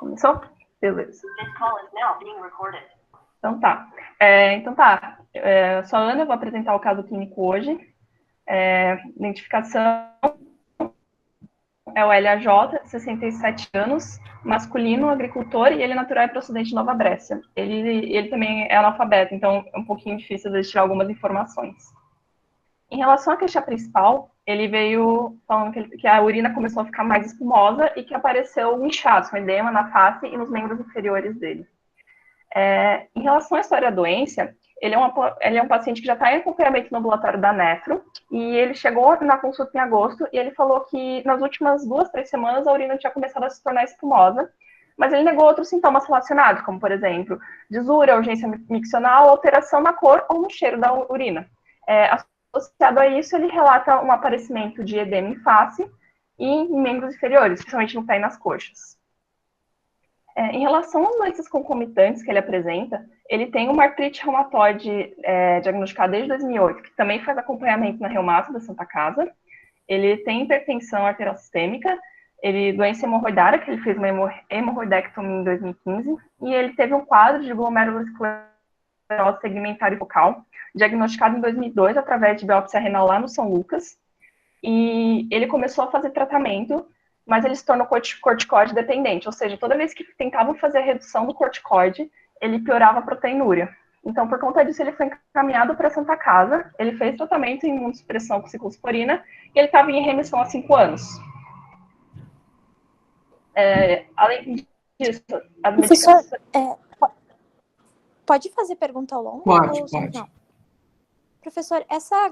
Começou? Beleza. Então tá. Sou a Ana, eu vou apresentar o caso clínico hoje. Identificação é o LAJ, 67 anos, masculino, agricultor, e ele é natural e procedente de Nova Brécia. Ele também é analfabeto, então é um pouquinho difícil de tirar algumas informações. Em relação à queixa principal, ele veio falando que a urina começou a ficar mais espumosa e que apareceu um inchaço, um edema na face e nos membros inferiores dele. Em relação à história da doença, ele é um paciente que já está em acompanhamento no ambulatório da nefro, e ele chegou na consulta em agosto, e ele falou que nas últimas 2-3 semanas a urina tinha começado a se tornar espumosa, mas ele negou outros sintomas relacionados, como, por exemplo, disúria, urgência miccional, alteração na cor ou no cheiro da urina. Associado a isso, ele relata um aparecimento de edema em face e em membros inferiores, principalmente no pé e nas coxas. Em relação às doenças concomitantes que ele apresenta, ele tem uma artrite reumatoide diagnosticada desde 2008, que também faz acompanhamento na reumato da Santa Casa. Ele tem hipertensão arterial sistêmica, doença hemorroidária, que ele fez uma hemorroidectomia em 2015, e ele teve um quadro de glomerulosclerose segmentária focal, diagnosticado em 2002 através de biópsia renal lá no São Lucas, e ele começou a fazer tratamento, mas ele se tornou corticoide dependente, ou seja, toda vez que tentavam fazer a redução do corticoide, ele piorava a proteinúria. Então, por conta disso, ele foi encaminhado para a Santa Casa, ele fez tratamento em imunossupressão com ciclosporina, e ele estava em remissão há 5 anos. Além disso, as Professor, pode fazer pergunta ao longo? Pode. Não. Professor, essa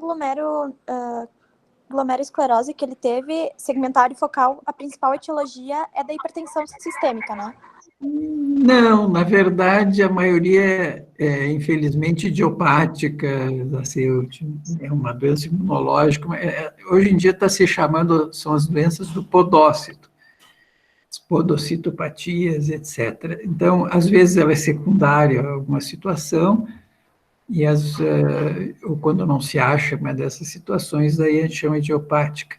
glomerulosclerose que ele teve, segmentário focal, a principal etiologia é da hipertensão sistêmica, né? Não, na verdade, a maioria infelizmente, idiopática, assim, é uma doença imunológica. Hoje em dia está se chamando, são as doenças do podócito, as podocitopatias, etc. Então, às vezes ela é secundária a alguma situação, ou quando não se acha uma dessas situações, daí a gente chama idiopática.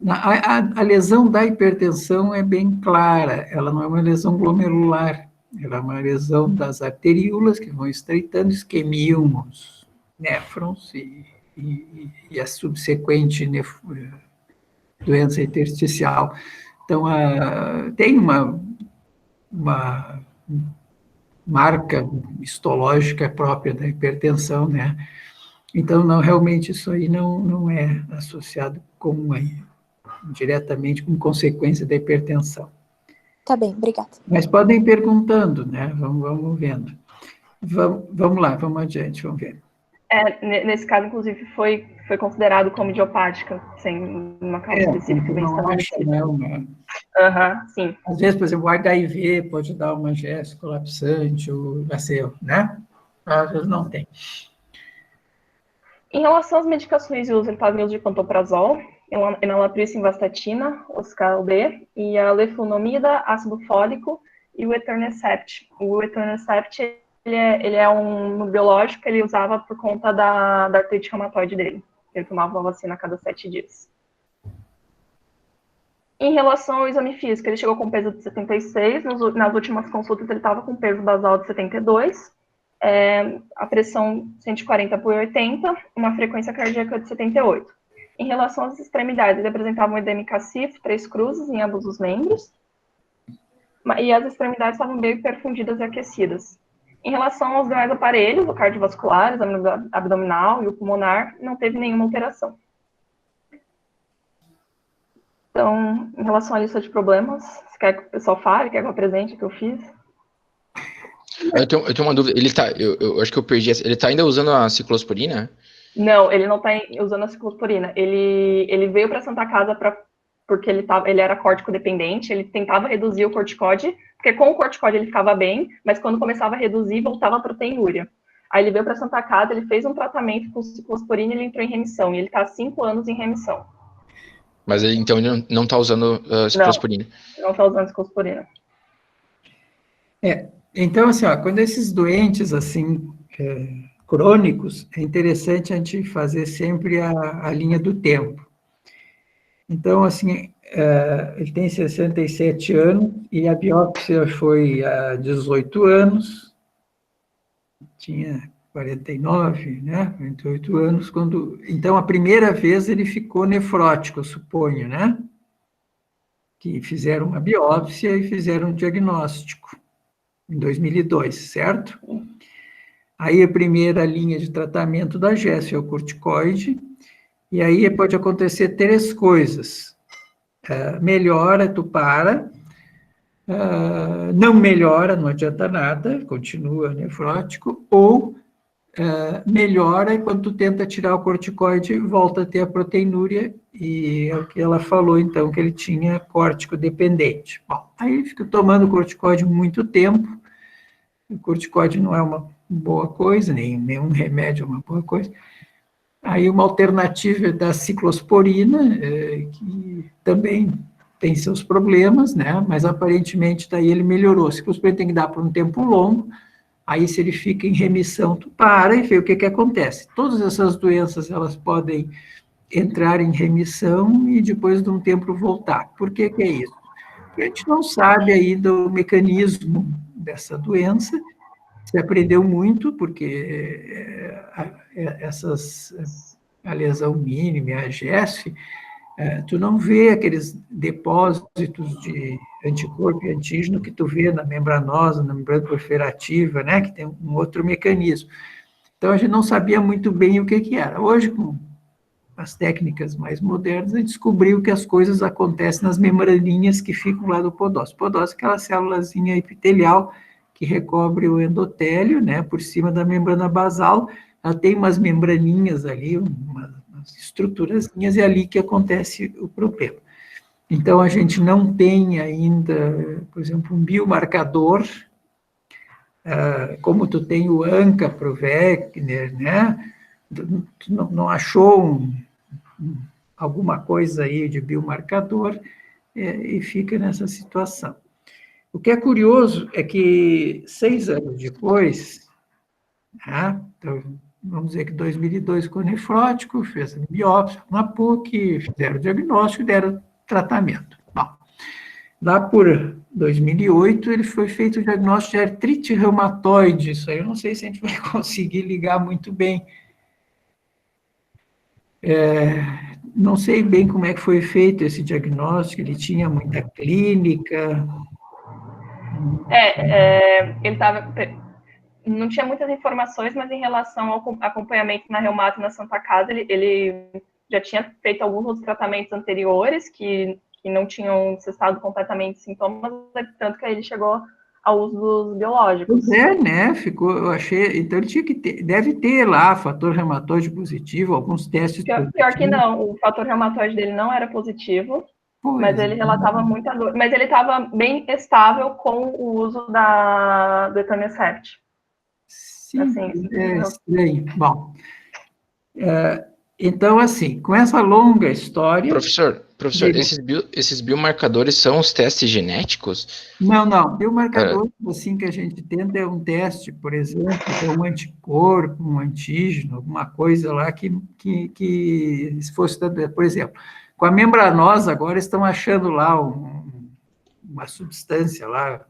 A lesão da hipertensão é bem clara, ela não é uma lesão glomerular, ela é uma lesão das arteríolas que vão estreitando, isquemions, néfrons e a subsequente doença intersticial. Então, tem uma marca histológica própria da hipertensão, né? Então, realmente isso aí não é associado diretamente com consequência da hipertensão. Tá bem, obrigada. Mas podem ir perguntando, né? Vamos vendo. Vamos lá, vamos adiante, vamos ver. Nesse caso, inclusive, foi considerado como idiopática, sem uma causa específica bem estabelecida. Sim. Às vezes, por exemplo, o HIV pode dar uma GS colapsante, ou nasceu, né? Às vezes não tem. Em relação às medicações de uso, ele estava em uso de pantoprazol, enalapril, simvastatina, Oscal-B, e a leflunomida, ácido fólico e o etanercept. O etanercept, ele é um biológico que ele usava por conta da artrite reumatoide dele. Ele tomava uma vacina a cada 7 dias. Em relação ao exame físico, ele chegou com peso de 76, nas últimas consultas ele estava com peso basal de 72, a pressão 140/80, uma frequência cardíaca de 78. Em relação às extremidades, ele apresentava um edema cacifo, 3 cruzes em ambos os membros, e as extremidades estavam meio perfundidas e aquecidas. Em relação aos demais aparelhos, o cardiovascular, o exame abdominal e o pulmonar, não teve nenhuma alteração. Então, em relação à lista de problemas, você quer que o pessoal fale, quer que eu apresente o que eu fiz? Eu tenho uma dúvida, eu acho que eu perdi, ele está ainda usando a ciclosporina? Não, ele não está usando a ciclosporina. Ele veio para Santa Casa porque ele era córtico dependente, ele tentava reduzir o corticóide, porque com o corticóide ele ficava bem, mas quando começava a reduzir, voltava a proteinúria. Aí ele veio para Santa Casa, ele fez um tratamento com ciclosporina e ele entrou em remissão, e ele está há 5 anos em remissão. Mas então ele não está usando ciclosporina? Não está usando ciclosporina. Então, assim, quando esses doentes, assim, crônicos, é interessante a gente fazer sempre a linha do tempo. Então, assim, ele tem 67 anos e a biópsia foi há 18 anos, tinha 49, né? 48 anos, quando... Então, a primeira vez ele ficou nefrótico, eu suponho, né? Que fizeram uma biópsia e fizeram um diagnóstico, em 2002, certo? Aí a primeira linha de tratamento da GES é o corticoide, e aí pode acontecer três coisas. Melhora, tu para, não melhora, não adianta nada, continua nefrótico, ou melhora e quando tu tenta tirar o corticoide, volta a ter a proteinúria, e é o que ela falou, então, que ele tinha córtico dependente. Bom, aí fica tomando corticoide muito tempo, o corticoide não é uma boa coisa, nenhum remédio é uma boa coisa. Aí uma alternativa é da ciclosporina, que também tem seus problemas, né? Mas aparentemente daí ele melhorou. Ciclosporina tem que dar por um tempo longo, aí se ele fica em remissão, tu para e vê o que acontece. Todas essas doenças, elas podem entrar em remissão e depois de um tempo voltar. Por que é isso? Porque a gente não sabe ainda o mecanismo dessa doença, se aprendeu muito, porque a lesão mínima, a GESF, tu não vê aqueles depósitos de anticorpo e antígeno que tu vê na membranosa, na membrana proliferativa, né, que tem um outro mecanismo. Então, a gente não sabia muito bem o que era. Hoje, com as técnicas mais modernas, a gente descobriu que as coisas acontecem nas membraninhas que ficam lá do podócito. O podócito é aquela célulazinha epitelial que recobre o endotélio, né, por cima da membrana basal. Ela tem umas membraninhas ali, umas estruturazinhas, e é ali que acontece o problema. Então, a gente não tem ainda, por exemplo, um biomarcador, como tu tem o ANCA para o Wegener, né? Tu não achou alguma coisa aí de biomarcador, e fica nessa situação. O que é curioso é que 6 anos depois, né, então, vamos dizer que 2002 ficou nefrótico, fez a biópsia na PUC, fizeram o diagnóstico e deram tratamento. Bom, lá por 2008, ele foi feito o diagnóstico de artrite reumatoide. Isso aí eu não sei se a gente vai conseguir ligar muito bem. Não sei bem como é que foi feito esse diagnóstico, ele tinha muita clínica. Ele estava... Não tinha muitas informações, mas em relação ao acompanhamento na Reumato e na Santa Casa, ele já tinha feito alguns outros tratamentos anteriores que não tinham cessado completamente sintomas, tanto que aí ele chegou ao uso dos biológicos. Pois é, né? Eu achei. Então, ele tinha que ter, deve ter lá fator reumatoide positivo, alguns testes. Pior que não, o fator reumatoide dele não era positivo, mas ele relatava muita dor. Mas ele estava bem estável com o uso do etanercept. Sim, assim, é estranho. Bom, então, assim, com essa longa história... Professor, esses biomarcadores são os testes genéticos? Não. Biomarcador, assim, que a gente tenta é um teste, por exemplo, é um anticorpo, um antígeno, alguma coisa lá que se fosse... Por exemplo, com a membranosa, agora estão achando lá uma substância lá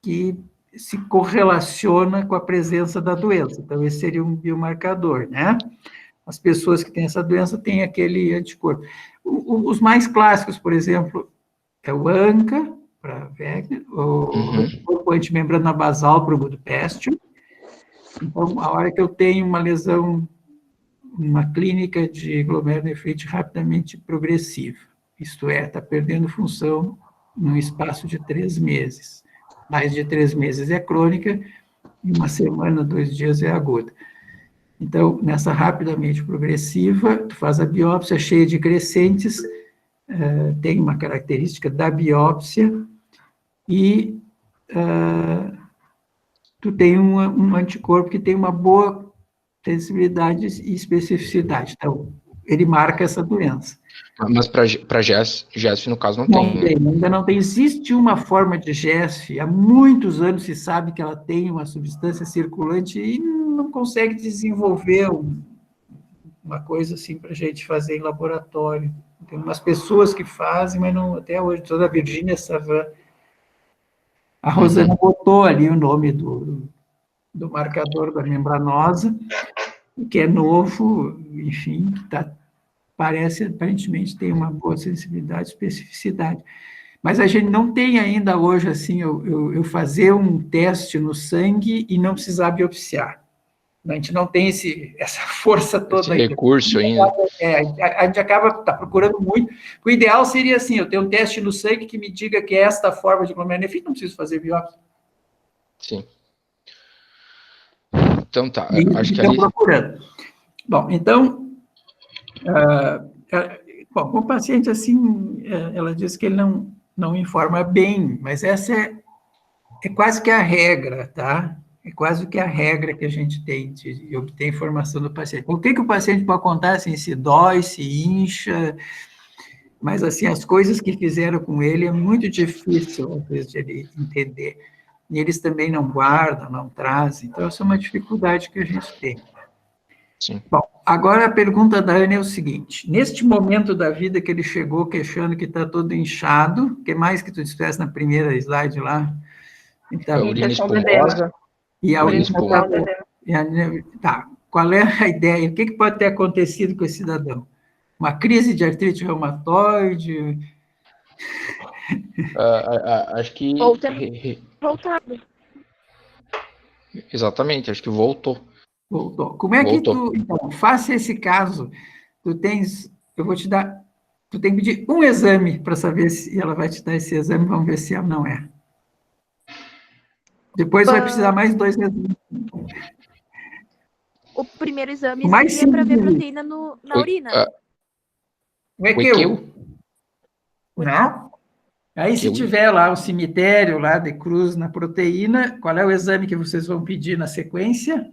que se correlaciona com a presença da doença. Então, esse seria um biomarcador, né? As pessoas que têm essa doença têm aquele anticorpo. Os mais clássicos, por exemplo, é o ANCA, para Wegener, o anticorpo antimembrana basal para o Budapest. Então, a hora que eu tenho uma lesão, uma clínica de glomerulonefrite rapidamente progressiva, isto é, está perdendo função num espaço de 3 meses. Mais de 3 meses é crônica, e 1 semana, 2 dias é aguda. Então, nessa rapidamente progressiva, tu faz a biópsia cheia de crescentes, tem uma característica da biópsia, e tu tem um anticorpo que tem uma boa sensibilidade e especificidade. Então, ele marca essa doença. Mas para GESF, no caso, não tem. Ainda não tem. Existe uma forma de GESF, há muitos anos se sabe que ela tem uma substância circulante e não consegue desenvolver uma coisa assim para a gente fazer em laboratório. Tem umas pessoas que fazem, mas não, até hoje, toda a Virgínia Savan. A Rosana botou ali o nome do marcador da membranosa, que é novo, enfim, parece, aparentemente, tem uma boa sensibilidade, especificidade. Mas a gente não tem ainda hoje, assim, eu fazer um teste no sangue e não precisar biopsiar. A gente não tem essa força toda. Esse recurso ainda. A gente acaba procurando muito. O ideal seria, assim, eu ter um teste no sangue que me diga que é esta forma de glomerulonefrite, não preciso fazer biópsia. Sim. Então tá, acho que ali... procurando. Bom, então, com o paciente, assim, ela diz que ele não informa bem, mas essa é quase que a regra, tá? É quase que a regra que a gente tem de obter informação do paciente. O que o paciente pode contar, assim, se dói, se incha, mas, assim, as coisas que fizeram com ele é muito difícil, às vezes, de ele entender. E eles também não guardam, não trazem, então essa é uma dificuldade que a gente tem. Sim. Bom, agora a pergunta da Ana é o seguinte, neste momento da vida que ele chegou queixando que está todo inchado, o que mais que tu disseste na primeira slide lá? Então, a urina espumosa. E a urina espumosa. Tá, qual é a ideia? O que pode ter acontecido com esse cidadão? Uma crise de artrite reumatoide? Acho que... Ou ter voltado. Exatamente, acho que voltou. Voltou. Como é que tu... Então, faça esse caso. Eu vou te dar... Tu tem que pedir um exame para saber se ela vai te dar esse exame, vamos ver se ela não é. Depois vai precisar mais 2 exames. O primeiro exame seria para ver proteína na urina. Como é que eu? Não? Aí, se tiver lá o cemitério lá de cruz na proteína, qual é o exame que vocês vão pedir na sequência?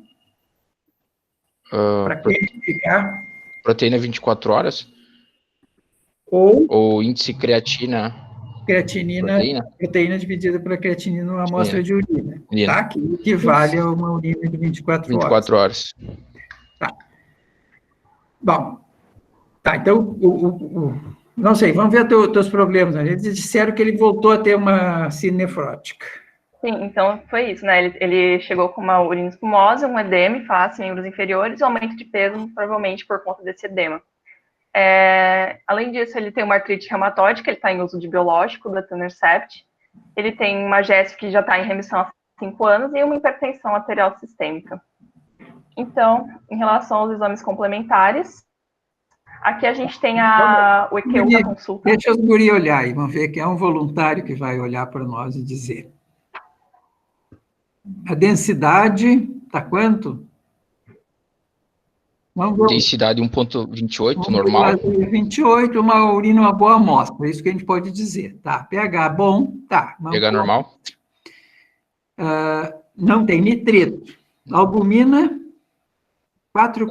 Para identificar? Proteína 24 horas? Ou índice creatina? Proteína dividida pela creatinina numa amostra de urina. Tá? Que equivale a uma urina de 24 horas. Tá. Bom, tá, então, não sei, vamos ver teus problemas. Eles disseram que ele voltou a ter uma síndrome nefrótica. Sim, então foi isso, né? Ele chegou com uma urina espumosa, um edema fácil em membros inferiores e aumento de peso, provavelmente por conta desse edema. Além disso, ele tem uma artrite reumatoide, ele está em uso de biológico, da Etanercept. Ele tem uma GESF que já está em remissão há 5 anos e uma hipertensão arterial sistêmica. Então, em relação aos exames complementares, aqui a gente tem o EQU da consulta. Deixa os guri olhar e vamos ver que é um voluntário que vai olhar para nós e dizer. A densidade está quanto? Densidade 1,28, normal. 1,28, uma urina, uma boa amostra, é isso que a gente pode dizer. Tá, pH bom, tá. pH normal. Não tem nitrito. Albumina, 4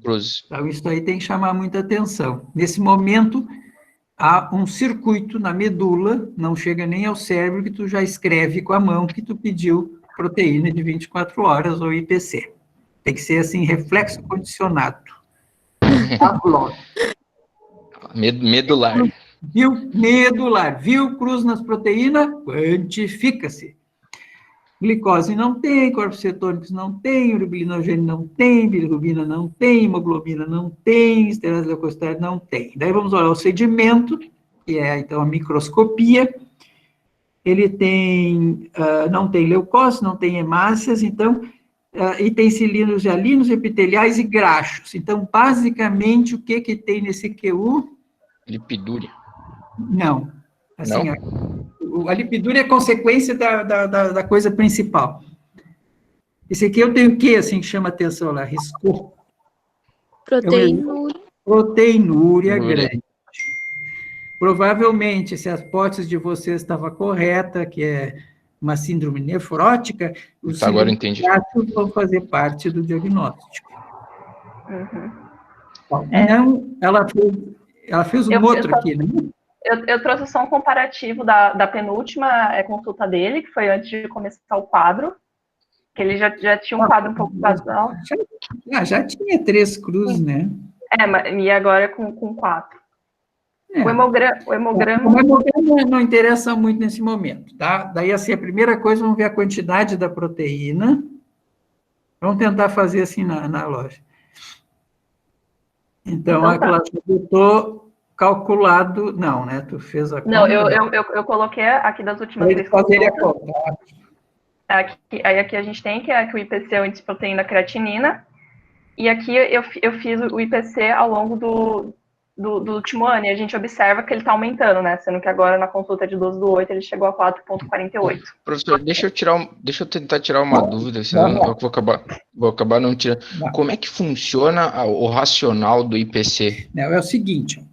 cruzes. Então, isso aí tem que chamar muita atenção. Nesse momento, há um circuito na medula, não chega nem ao cérebro, que tu já escreve com a mão que tu pediu proteína de 24 horas ou IPC. Tem que ser assim, reflexo condicionado. Medular. Medular. Viu cruz nas proteínas? Quantifica-se. Glicose não tem, corpos cetônicos não tem, urobilinogênio não tem, bilirrubina não tem, hemoglobina não tem, esteroide leucocitário não tem. Daí vamos olhar o sedimento, que é, então, a microscopia. Ele tem, não tem leucócitos, não tem hemácias, então, e tem cilindros e alinos epiteliais e graxos. Então, basicamente, o que tem nesse QU? Lipidúria. Não. Assim, a lipidúria é consequência da coisa principal. Esse aqui eu tenho o que, assim, que chama atenção lá? Riscou. Proteinúria. Proteinúria grande. Provavelmente, se a hipótese de vocês estava correta, que é uma síndrome nefrótica, os graxos vão fazer parte do diagnóstico. Uhum. Bom, não, ela fez outro aqui, né? Eu trouxe só um comparativo da penúltima consulta dele, que foi antes de começar o quadro, que ele já tinha um quadro um pouco basal. Já tinha 3 cruzes, né? E agora com 4. O hemograma... O hemograma não interessa muito nesse momento, tá? Daí, assim, a primeira coisa, vamos ver a quantidade da proteína. Vamos tentar fazer assim na loja. Então, a Cláudia botou calculado... Não, né? Tu fez a conta? Não, eu coloquei aqui das últimas 3 consultas. Aqui a gente tem que o IPC é o índice de proteína creatinina, e aqui eu fiz o IPC ao longo do último ano, e a gente observa que ele está aumentando, né? Sendo que agora na consulta de 12/8 ele chegou a 4,48. Professor, deixa eu tentar tirar uma dúvida, senão eu vou acabar não tirando. Como é que funciona o racional do IPC? Não, é o seguinte,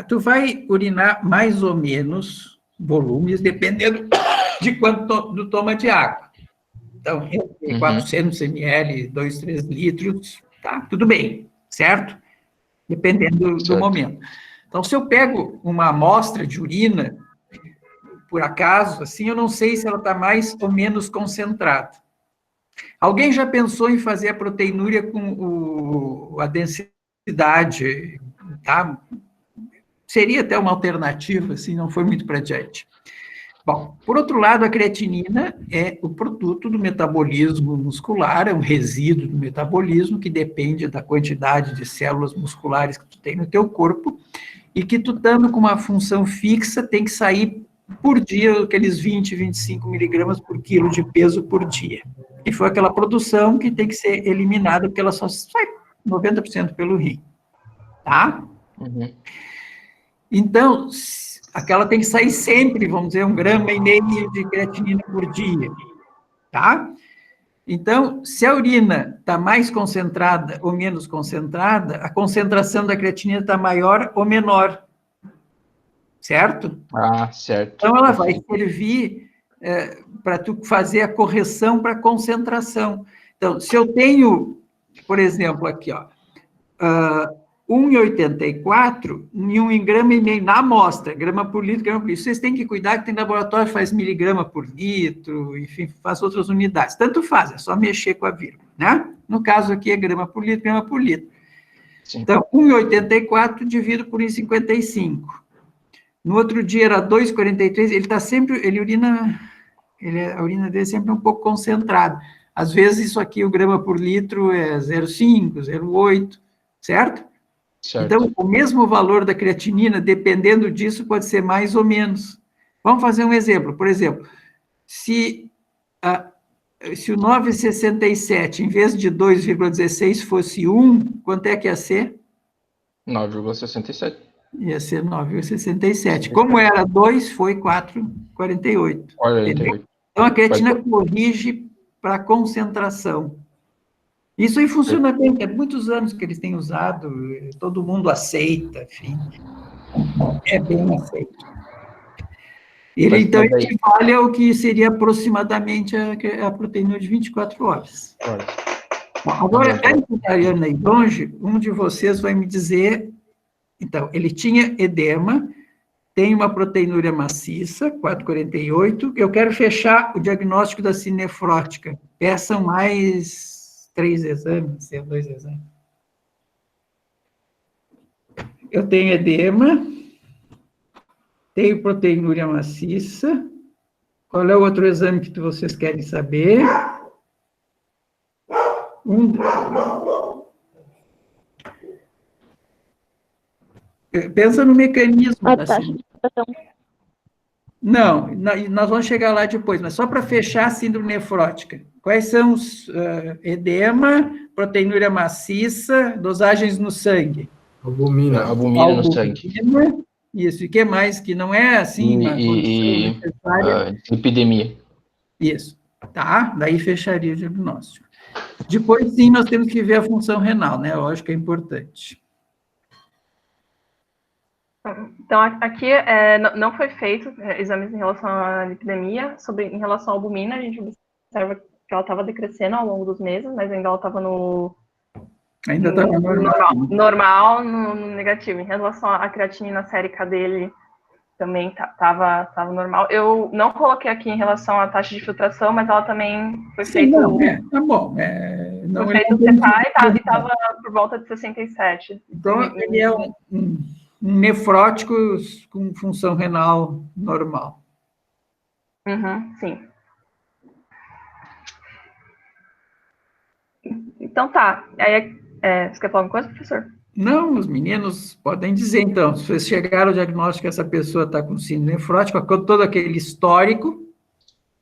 tu vai urinar mais ou menos volumes, dependendo de quanto tu toma de água. Então, 400 ml, 2, 3 litros, tá, tudo bem, certo? Dependendo do momento. Então, se eu pego uma amostra de urina, por acaso, assim, eu não sei se ela está mais ou menos concentrada. Alguém já pensou em fazer a proteinúria com a densidade, tá? Seria até uma alternativa, assim, não foi muito para adiante. Bom, por outro lado, a creatinina é o produto do metabolismo muscular, é um resíduo do metabolismo que depende da quantidade de células musculares que tu tem no teu corpo e que tu, estando com uma função fixa, tem que sair por dia aqueles 20, 25 miligramas por quilo de peso por dia. E foi aquela produção que tem que ser eliminada, porque ela só sai 90% pelo rim, tá? Então, aquela tem que sair sempre, vamos dizer, 1,5 grama de creatinina por dia, tá? Então, se a urina está mais concentrada ou menos concentrada, a concentração da creatinina está maior ou menor, certo? Ah, certo. Então, ela vai servir para tu fazer a correção para a concentração. Então, se eu tenho, por exemplo, aqui, ó, 1,84 em 1,5 grama na amostra, grama por litro. Vocês têm que cuidar que tem laboratório que faz miligrama por litro, enfim, faz outras unidades. Tanto faz, é só mexer com a vírgula, né? No caso aqui é grama por litro, grama por litro. Sim. Então, 1,84 dividido por 1,55. No outro dia era 2,43, ele está sempre, a urina dele é sempre um pouco concentrada. Às vezes isso aqui, o grama por litro é 0,5, 0,8, certo? Certo. Então, o mesmo valor da creatinina, dependendo disso, pode ser mais ou menos. Vamos fazer um exemplo. Por exemplo, se o 9,67, em vez de 2,16, fosse 1, quanto é que ia ser? 9,67. Ia ser 9,67. Como era 2, foi 4,48. Então, a creatina corrige para concentração. Isso aí funciona bem, é muitos anos que eles têm usado, todo mundo aceita, enfim, é bem aceito. Ele, então, equivale ao que seria aproximadamente a proteína de 24 horas. Bom, agora, a Ariana e longe, um de vocês vai me dizer, então, ele tinha edema, tem uma proteinúria maciça, 4,48, eu quero fechar o diagnóstico da cinefrótica, peçam mais 3 exames, 2 exames. Eu tenho edema, tenho proteinúria maciça. Qual é o outro exame que vocês querem saber? Pensa no mecanismo da cinefrótica. Não, nós vamos chegar lá depois, mas só para fechar a síndrome nefrótica. Quais são os edema, proteinúria maciça, dosagens no sangue? Albumina no sangue. Isso, e o que mais? Que não é assim uma condição necessária. Epidemia. Isso, tá? Daí fecharia o diagnóstico. Depois, sim, nós temos que ver a função renal, né? Lógico que é importante. Então, aqui não foi feito exames em relação à lipidemia. Em relação à albumina, a gente observa que ela estava decrescendo ao longo dos meses, mas ainda ela estava normal, no negativo. Em relação à creatinina sérica dele, também estava normal. Eu não coloquei aqui em relação à taxa de filtração, mas ela também foi feita... Tá bom. Não, foi feito o CEPAI e estava por volta de 67. Então, ele é um nefrótico com função renal normal. Uhum, sim. Então tá. Aí, você quer falar alguma coisa, professor? Não, os meninos podem dizer, então, se vocês chegaram ao diagnóstico que essa pessoa está com síndrome nefrótica, com todo aquele histórico, o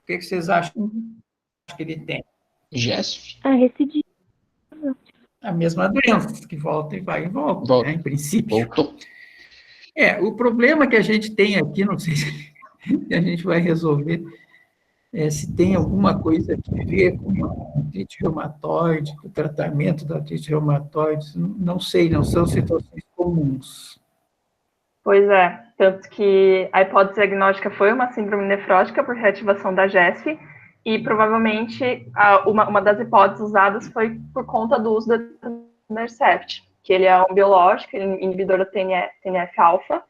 que vocês acham que ele tem? GESF? Recidiva. A mesma doença, que volta e vai e volta, né, em princípio. Voltou. O problema que a gente tem aqui, não sei se a gente vai resolver, se tem alguma coisa a ver com a artrite reumatoide, o tratamento da artrite reumatoide, não sei, não são situações comuns. Pois é, tanto que a hipótese diagnóstica foi uma síndrome nefrótica por reativação da GESF, e provavelmente uma das hipóteses usadas foi por conta do uso da etanercept, que ele é um biológico, ele é inibidor da TNF-alfa.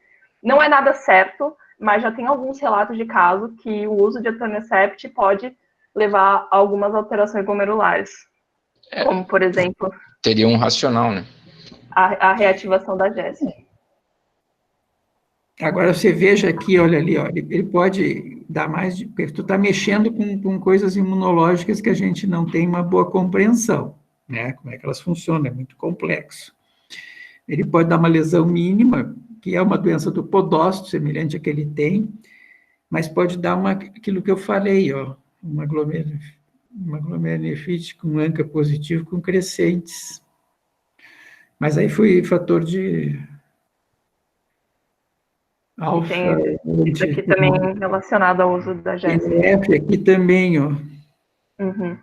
Não é nada certo, mas já tem alguns relatos de caso que o uso de etanercept pode levar a algumas alterações glomerulares, como, por exemplo... Teria um racional, né? A reativação da GESF. Agora, você veja aqui, olha ali, ó, ele pode dar mais... Porque tu está mexendo com coisas imunológicas que a gente não tem uma boa compreensão, né? Como é que elas funcionam, é muito complexo. Ele pode dar uma lesão mínima, que é uma doença do podócito, semelhante à que ele tem, mas pode dar aquilo que eu falei, ó, uma glomerulonefrite com ANCA positivo com crescentes. Mas aí foi fator de alfa. Isso aqui também relacionado ao uso da GESF. TNF aqui também, ó. Uhum.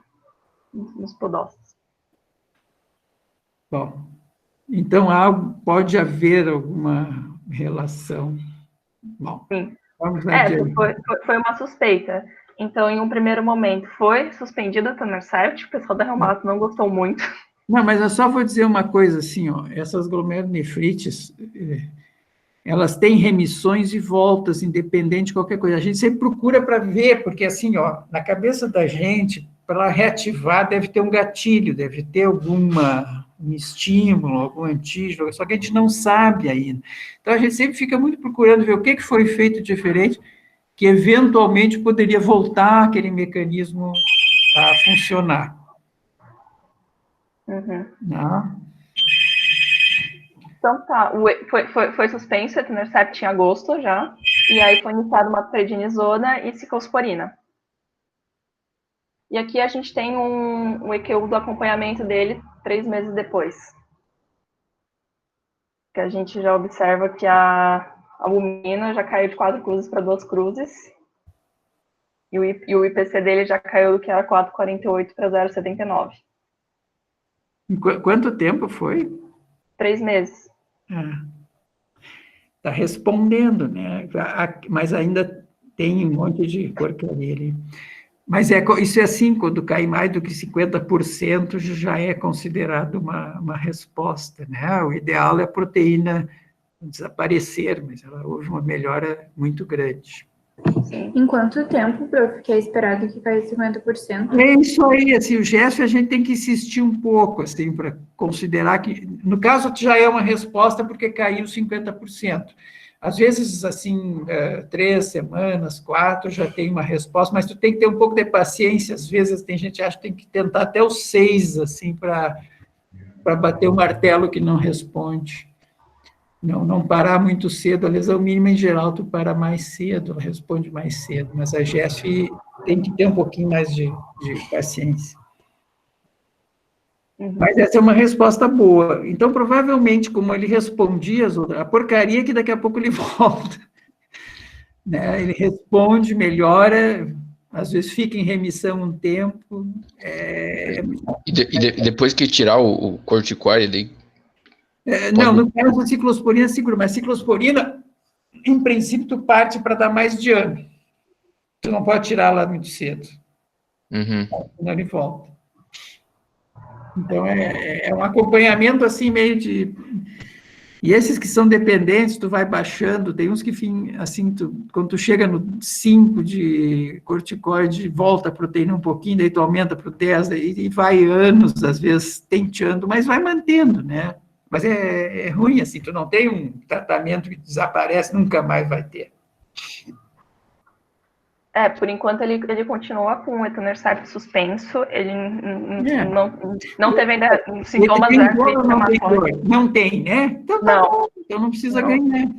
Nos podócitos. Bom, então pode haver alguma relação. Bom, sim. Vamos adiante. Foi uma suspeita. Então, em um primeiro momento, foi suspendida a etanercept, o pessoal da reumato não gostou muito. Não, mas eu só vou dizer uma coisa assim, ó, essas glomerulonefrites, elas têm remissões e voltas, independente de qualquer coisa. A gente sempre procura para ver, porque assim, ó, na cabeça da gente, para reativar, deve ter um gatilho, deve ter um estímulo, algum antígeno, só que a gente não sabe ainda. Então, a gente sempre fica muito procurando ver o que foi feito diferente, que eventualmente poderia voltar aquele mecanismo a funcionar. Uhum. Não? Então tá, foi suspenso a etanercept em agosto já, e aí foi iniciada uma prednisona e ciclosporina. E aqui a gente tem um EQ do acompanhamento dele 3 meses depois. Que a gente já observa que a albumina já caiu de 4 cruzes para 2 cruzes, e o IPC dele já caiu do que era 4,48 para 0,79. Em quanto tempo foi? 3 meses. Está respondendo, né? Mas ainda tem um monte de porcaria ali. Mas isso é assim, quando cai mais do que 50%, já é considerado uma resposta, né? O ideal é a proteína desaparecer, mas houve uma melhora muito grande. Em quanto tempo, prof, que é esperado que caia 50%? É isso aí, assim, o GESF a gente tem que insistir um pouco, assim, para considerar que, no caso, já é uma resposta porque caiu 50%. Às vezes, assim, 3 semanas, 4, já tem uma resposta, mas tu tem que ter um pouco de paciência, às vezes tem gente que acha que tem que tentar até os 6, assim, para bater o martelo que não responde. Não parar muito cedo, a lesão mínima, em geral, tu para mais cedo, responde mais cedo, mas a GESF tem que ter um pouquinho mais de paciência. Mas essa é uma resposta boa. Então, provavelmente, como ele respondia as outras, a porcaria é que daqui a pouco ele volta. Né? Ele responde, melhora, às vezes fica em remissão um tempo. E depois que tirar o corticoide, não, no caso da ciclosporina, seguro, mas ciclosporina, em princípio, tu parte para dar mais diâmetro. Tu não pode tirar lá muito cedo. Senão ele volta. Então, é um acompanhamento, assim, meio de... E esses que são dependentes, tu vai baixando, tem uns que, assim, quando tu chega no 5 de corticoide, volta a proteína um pouquinho, daí tu aumenta para o 10, e vai anos, às vezes, tenteando, mas vai mantendo, né? Mas é ruim, assim, tu não tem um tratamento que desaparece, nunca mais vai ter. Por enquanto ele continua com o etanercept suspenso, ele não teve ainda sintomas de inflamatórios. Não tem, né? Então tá bom, então não precisa ganhar.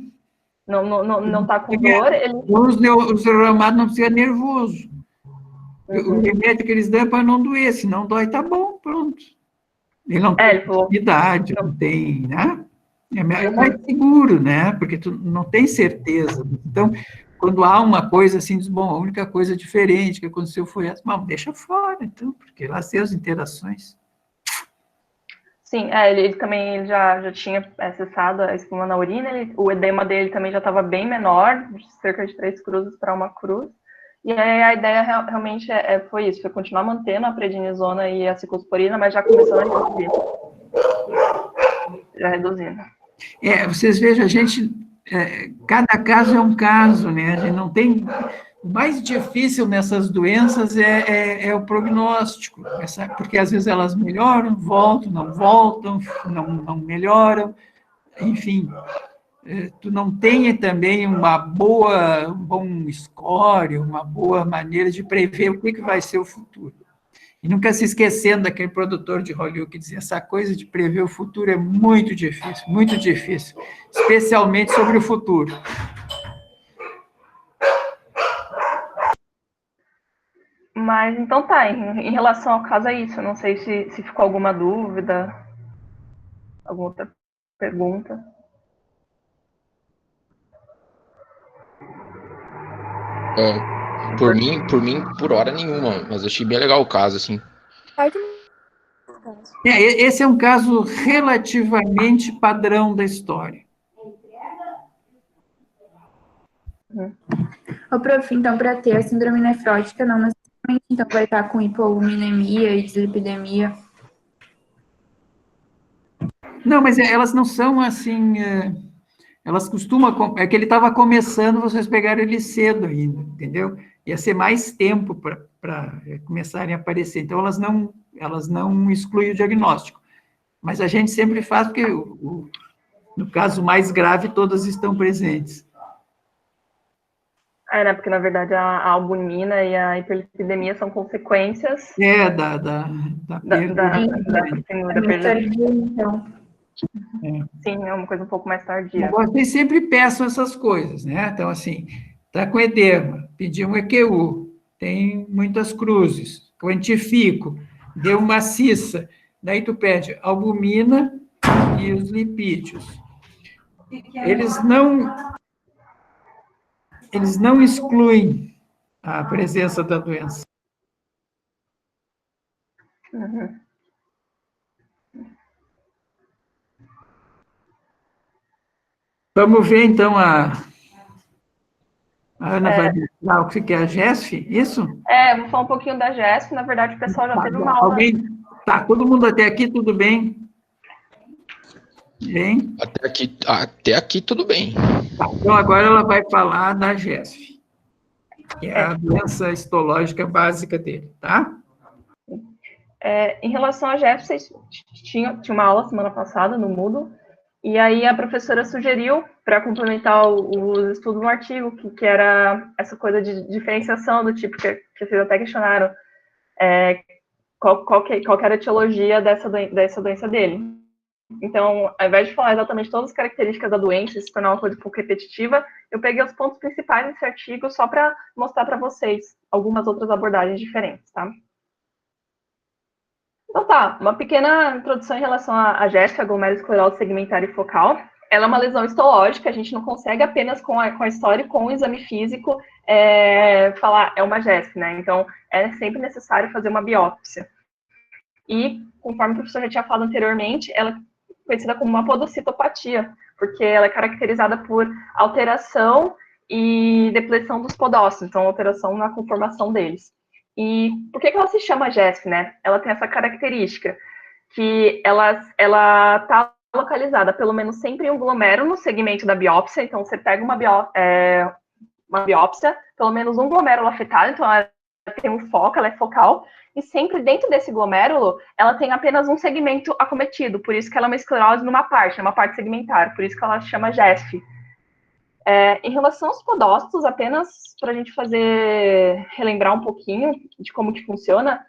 Não tá com dor. Os neurolomados não precisa nervoso. O remédio que eles dão é para não doer, se não dói, tá bom, pronto. Ele não tem idade, não tem, né? É mais seguro, né? Porque tu não tem certeza. Então, quando há uma coisa assim, diz, bom, a única coisa diferente que aconteceu foi essa, bom, deixa fora, então, porque lá tem as interações. Sim, ele também já tinha cessado a espuma na urina, o edema dele também já estava bem menor, cerca de 3 cruzes para 1 cruz, e aí a ideia realmente foi isso, foi continuar mantendo a prednisona e a ciclosporina, mas já começando a reduzir. Já reduzindo. Vocês vejam, a gente, cada caso é um caso, né? A gente não tem... O mais difícil nessas doenças é o prognóstico, porque às vezes elas melhoram, voltam, não melhoram, enfim. Tu não tem também um bom score, uma boa maneira de prever o que vai ser o futuro. E nunca se esquecendo daquele produtor de Hollywood que dizia, essa coisa de prever o futuro é muito difícil, especialmente sobre o futuro. Mas, então tá, em relação ao caso é isso, eu não sei se ficou alguma dúvida, alguma outra pergunta. Por hora nenhuma, mas achei bem legal o caso, assim. Esse é um caso relativamente padrão da história. Ô, prof, então, para ter a síndrome nefrótica, não necessariamente então, vai estar com hipominemia e dislipidemia. Não, mas elas não são assim... Elas costumam... É que ele estava começando, vocês pegaram ele cedo ainda, entendeu? Ia ser mais tempo para começarem a aparecer. Então, elas não excluem o diagnóstico. Mas a gente sempre faz, porque no caso mais grave, todas estão presentes. Né? Porque, na verdade, a albumina e a hiperlipidemia são consequências... Da perda. Da perda. Então. Sim, é uma coisa um pouco mais tardia. Vocês sempre peçam essas coisas, né? Então, assim, está com edema, pedi um EQU, tem muitas cruzes, quantifico, deu uma cissa, daí tu pede albumina e os lipídios. Eles não excluem a presença da doença. Uhum. Vamos ver, então, a Ana vai dar o que é a GESF, isso? Vou falar um pouquinho da GESF. Na verdade, o pessoal já teve uma aula... Todo mundo até aqui, tudo bem? Bem? Até aqui tudo bem. Então, agora ela vai falar da GESF, que é a doença histológica básica dele, tá? Em relação à GESF, vocês tinha uma aula semana passada no Moodle, e aí a professora sugeriu, para complementar os estudos no artigo, que era essa coisa de diferenciação do tipo que vocês até questionaram, qual que era a etiologia dessa doença dele. Então, ao invés de falar exatamente todas as características da doença e se tornar uma coisa um pouco repetitiva, eu peguei os pontos principais desse artigo só para mostrar para vocês algumas outras abordagens diferentes, tá? Então tá, uma pequena introdução em relação à GESF, a glomerulosclerose segmentar e focal. Ela é uma lesão histológica, a gente não consegue apenas com a história e com o exame físico falar é uma GESF, né? Então, é sempre necessário fazer uma biópsia. E, conforme o professor já tinha falado anteriormente, ela é conhecida como uma podocitopatia, porque ela é caracterizada por alteração e depleção dos podócitos, então alteração na conformação deles. E por que ela se chama GESF, né? Ela tem essa característica, que ela está localizada pelo menos sempre em um glomérulo no segmento da biópsia, então você pega uma biópsia, pelo menos um glomérulo afetado, então ela tem um foco, ela é focal, e sempre dentro desse glomérulo, ela tem apenas um segmento acometido, por isso que ela é uma esclerose numa parte segmentar, por isso que ela chama GESF. Em relação aos podócitos, apenas para a gente relembrar um pouquinho de como que funciona,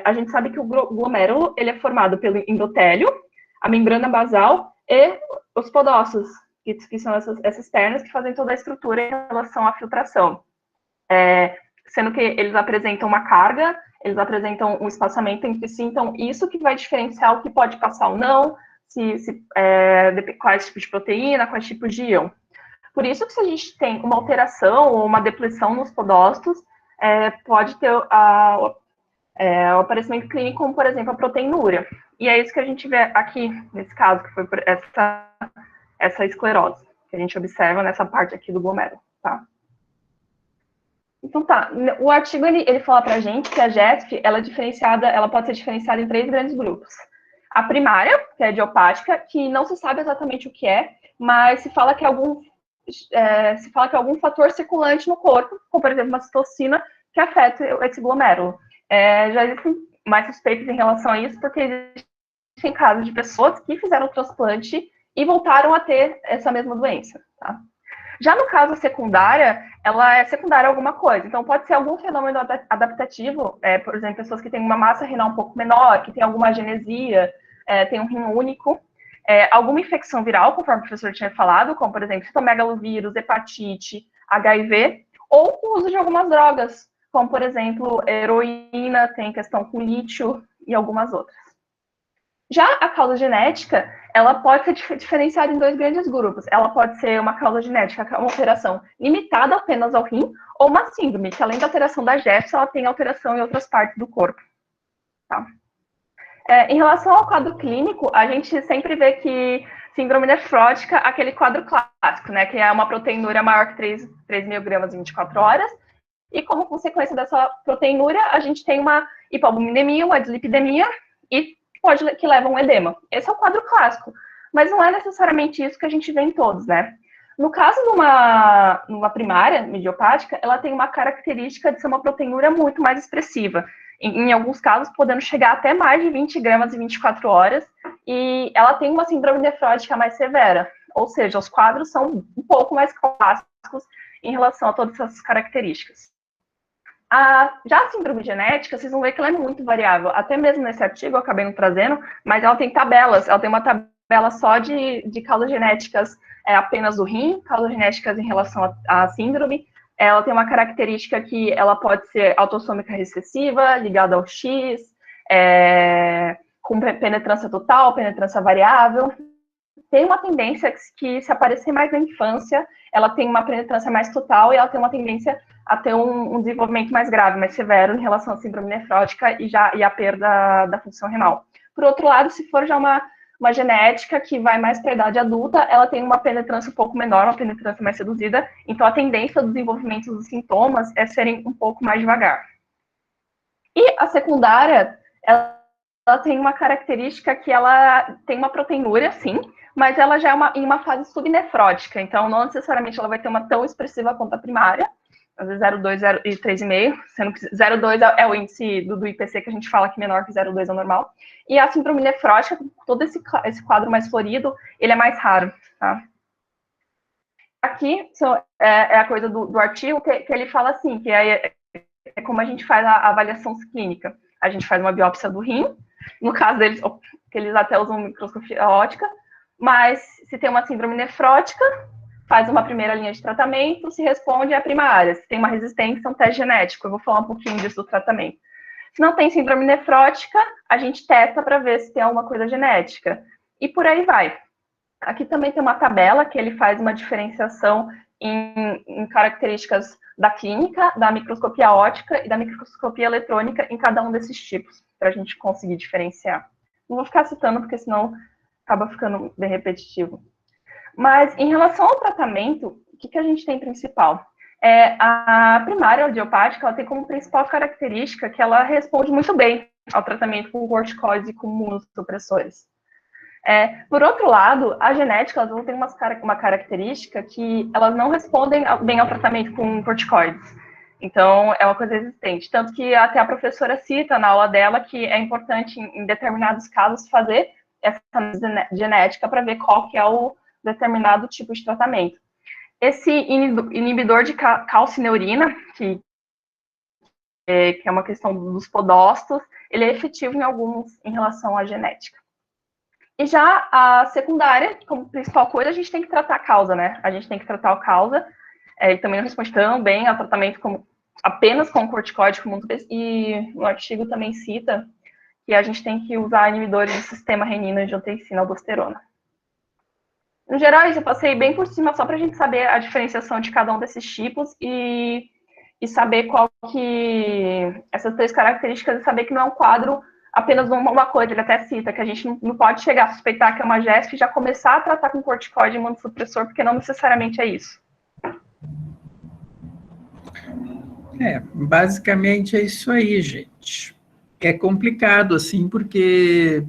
a gente sabe que o glomérulo ele é formado pelo endotélio, a membrana basal e os podócitos, que são essas pernas que fazem toda a estrutura em relação à filtração. Sendo que eles apresentam uma carga, eles apresentam um espaçamento entre si, então isso que vai diferenciar o que pode passar ou não, quais tipos de proteína, quais tipos de íon. Por isso que se a gente tem uma alteração ou uma depleção nos podócitos, pode ter o aparecimento clínico, como, por exemplo, a proteinúria. E é isso que a gente vê aqui, nesse caso, que foi essa esclerose, que a gente observa nessa parte aqui do glomérulo, tá? Então, tá. O artigo, ele fala pra gente que a GESF, ela pode ser diferenciada em 3 grandes grupos. A primária, que é a idiopática, que não se sabe exatamente o que é, mas se fala que algum fator circulante no corpo, como, por exemplo, uma citocina, que afeta esse glomérulo. Já existem mais suspeitas em relação a isso, porque existem casos de pessoas que fizeram o transplante e voltaram a ter essa mesma doença, tá? Já no caso secundária, ela é secundária a alguma coisa. Então, pode ser algum fenômeno adaptativo, por exemplo, pessoas que têm uma massa renal um pouco menor, que têm alguma agenesia, tem um rim único, alguma infecção viral, conforme o professor tinha falado, como, por exemplo, citomegalovírus, hepatite, HIV, ou o uso de algumas drogas, como, por exemplo, heroína, tem questão com lítio e algumas outras. Já a causa genética, ela pode ser diferenciada em 2 grandes grupos. Ela pode ser uma causa genética, que é uma alteração limitada apenas ao rim, ou uma síndrome, que além da alteração da GESF, ela tem alteração em outras partes do corpo. Tá? Em relação ao quadro clínico, a gente sempre vê que síndrome nefrótica, aquele quadro clássico, né, que é uma proteinúria maior que 3.000 gramas em 24 horas, e como consequência dessa proteinúria, a gente tem uma hipoalbuminemia, uma dislipidemia, e que leva a um edema. Esse é o quadro clássico, mas não é necessariamente isso que a gente vê em todos, né? No caso de uma primária idiopática, ela tem uma característica de ser uma proteinúria muito mais expressiva, em alguns casos podendo chegar até mais de 20 gramas em 24 horas, e ela tem uma síndrome nefrótica mais severa, ou seja, os quadros são um pouco mais clássicos em relação a todas essas características. Já a síndrome genética, vocês vão ver que ela é muito variável. Até mesmo nesse artigo eu acabei não trazendo, mas ela tem tabelas. Ela tem uma tabela só de causas genéticas apenas do rim, causas genéticas em relação à síndrome. Ela tem uma característica que ela pode ser autossômica recessiva, ligada ao X, com penetrância total, penetrância variável. Tem uma tendência que, se aparecer mais na infância, ela tem uma penetrância mais total e ela tem uma tendência a ter um desenvolvimento mais grave, mais severo em relação à síndrome nefrótica e a perda da função renal. Por outro lado, se for já uma genética que vai mais para a idade adulta, ela tem uma penetrância um pouco menor, uma penetrância mais reduzida, então a tendência do desenvolvimento dos sintomas é serem um pouco mais devagar. E a secundária, ela tem uma característica que ela tem uma proteinúria, sim, mas ela já é em uma fase subnefrótica, então não necessariamente ela vai ter uma tão expressiva quanto a primária, às vezes 0,2 e 3,5, sendo que 0,2 é o índice do IPC que a gente fala que menor que 0,2 é o normal. E a síndrome nefrótica, todo esse quadro mais florido, ele é mais raro, tá? Aqui é a coisa do artigo que ele fala assim, que é como a gente faz a avaliação clínica. A gente faz uma biópsia do rim, no caso deles, que eles até usam microscopia óptica, mas se tem uma síndrome nefrótica, faz uma primeira linha de tratamento, se responde à primária. Se tem uma resistência, é um teste genético. Eu vou falar um pouquinho disso do tratamento. Se não tem síndrome nefrótica, a gente testa para ver se tem alguma coisa genética. E por aí vai. Aqui também tem uma tabela que ele faz uma diferenciação em características da clínica, da microscopia óptica e da microscopia eletrônica em cada um desses tipos, para a gente conseguir diferenciar. Não vou ficar citando, porque senão acaba ficando bem repetitivo. Mas, em relação ao tratamento, o que a gente tem principal? A primária idiopática, ela tem como principal característica que ela responde muito bem ao tratamento com corticoides e com imunossupressores. Por outro lado, a genética, elas vão ter uma característica que elas não respondem bem ao tratamento com corticoides. Então, é uma coisa existente. Tanto que até a professora cita na aula dela que é importante, em determinados casos, fazer essa análise genética para ver qual que é o determinado tipo de tratamento. Esse inibidor de calcineurina, que é uma questão dos podócitos, ele é efetivo em alguns em relação à genética. E já a secundária, como principal coisa, a gente tem que tratar a causa, né? A gente tem que tratar a causa. Ele também não responde tão bem ao tratamento apenas com corticoide, e no artigo também cita que a gente tem que usar inibidores do sistema renina-angiotensina-aldosterona. No geral, isso eu passei bem por cima, só para a gente saber a diferenciação de cada um desses tipos e saber qual que... essas 3 características e saber que não é um quadro apenas uma coisa. Ele até cita que a gente não pode chegar a suspeitar que é uma GESP e já começar a tratar com corticoide e imunossupressor, porque não necessariamente é isso. Basicamente é isso aí, gente. É complicado, assim, porque